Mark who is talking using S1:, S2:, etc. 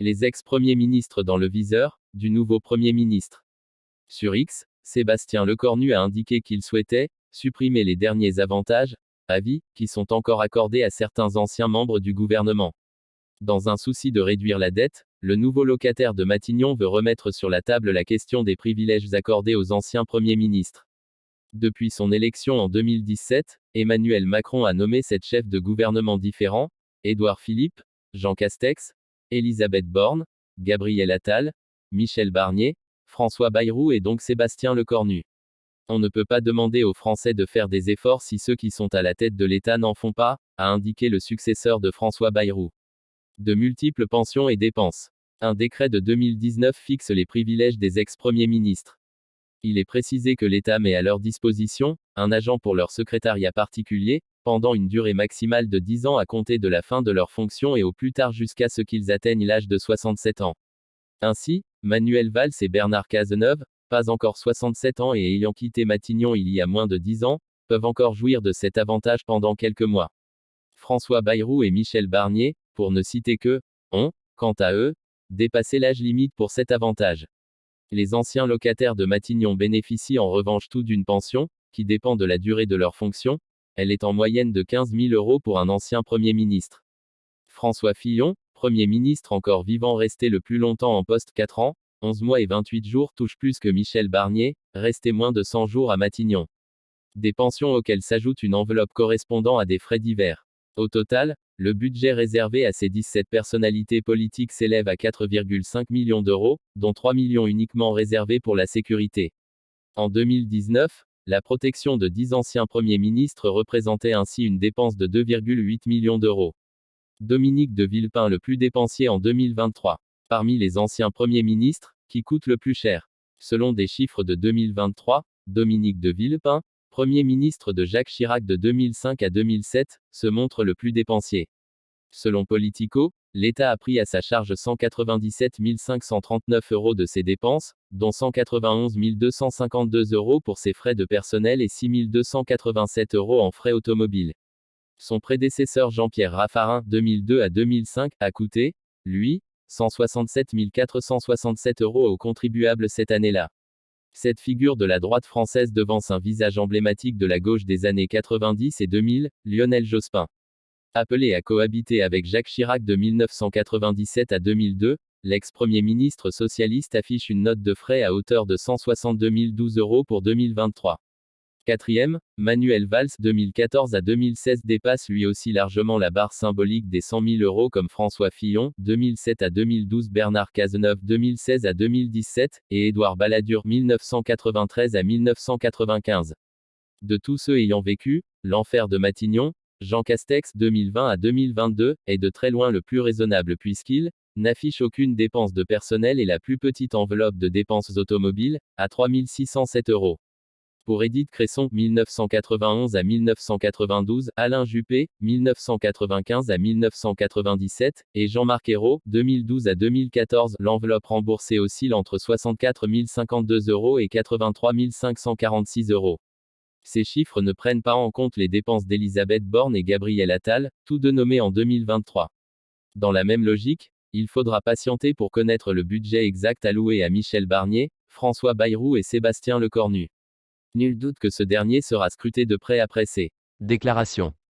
S1: Les ex-premiers ministres dans le viseur du nouveau Premier ministre. Sur X, Sébastien Lecornu a indiqué qu'il souhaitait supprimer les derniers avantages à vie qui sont encore accordés à certains anciens membres du gouvernement. Dans un souci de réduire la dette, le nouveau locataire de Matignon veut remettre sur la table la question des privilèges accordés aux anciens premiers ministres. Depuis son élection en 2017, Emmanuel Macron a nommé 7 chefs de gouvernement différents: Édouard Philippe, Jean Castex, Elisabeth Borne, Gabriel Attal, Michel Barnier, François Bayrou et donc Sébastien Lecornu. On ne peut pas demander aux Français de faire des efforts si ceux qui sont à la tête de l'État n'en font pas, a indiqué le successeur de François Bayrou. De multiples pensions et dépenses. Un décret de 2019 fixe les privilèges des ex-premiers ministres. Il est précisé que l'État met à leur disposition un agent pour leur secrétariat particulier, pendant une durée maximale de 10 ans à compter de la fin de leur fonction et au plus tard jusqu'à ce qu'ils atteignent l'âge de 67 ans. Ainsi, Manuel Valls et Bernard Cazeneuve, pas encore 67 ans et ayant quitté Matignon il y a moins de 10 ans, peuvent encore jouir de cet avantage pendant quelques mois. François Bayrou et Michel Barnier, pour ne citer que, ont, quant à eux, dépassé l'âge limite pour cet avantage. Les anciens locataires de Matignon bénéficient en revanche tous d'une pension, qui dépend de la durée de leur fonction. Elle est en moyenne de 15 000 € pour un ancien Premier ministre. François Fillon, Premier ministre encore vivant resté le plus longtemps en poste 4 ans, 11 mois et 28 jours touche plus que Michel Barnier, resté moins de 100 jours à Matignon. Des pensions auxquelles s'ajoute une enveloppe correspondant à des frais divers. Au total, le budget réservé à ces 17 personnalités politiques s'élève à 4,5 millions d'euros, dont 3 millions uniquement réservés pour la sécurité. En 2019, la protection de 10 anciens premiers ministres représentait ainsi une dépense de 2,8 millions d'euros. Dominique de Villepin le plus dépensier en 2023. Parmi les anciens premiers ministres, qui coûtent le plus cher. Selon des chiffres de 2023, Dominique de Villepin, Premier ministre de Jacques Chirac de 2005 à 2007, se montre le plus dépensier. Selon Politico, l'État a pris à sa charge 197 539 € de ses dépenses, dont 191 252 € pour ses frais de personnel et 6 287 € en frais automobiles. Son prédécesseur Jean-Pierre Raffarin, 2002 à 2005, a coûté, lui, 167 467 € aux contribuables cette année-là. Cette figure de la droite française devance un visage emblématique de la gauche des années 90 et 2000, Lionel Jospin. Appelé à cohabiter avec Jacques Chirac de 1997 à 2002, l'ex-premier ministre socialiste affiche une note de frais à hauteur de 162 012 € pour 2023. Quatrième, Manuel Valls 2014 à 2016 dépasse lui aussi largement la barre symbolique des 100 000 € comme François Fillon, 2007 à 2012, Bernard Cazeneuve 2016 à 2017, et Édouard Balladur 1993 à 1995. De tous ceux ayant vécu l'enfer de Matignon, Jean Castex 2020 à 2022 est de très loin le plus raisonnable puisqu'il n'affiche aucune dépense de personnel et la plus petite enveloppe de dépenses automobiles, à 3 607 €. Pour Édith Cresson, 1991 à 1992, Alain Juppé, 1995 à 1997, et Jean-Marc Ayrault, 2012 à 2014, l'enveloppe remboursée oscille entre 64 052 € et 83 546 €. Ces chiffres ne prennent pas en compte les dépenses d'Elisabeth Borne et Gabriel Attal, tous deux nommés en 2023. Dans la même logique, il faudra patienter pour connaître le budget exact alloué à Michel Barnier, François Bayrou et Sébastien Lecornu. Nul doute que ce dernier sera scruté de près après ces déclarations.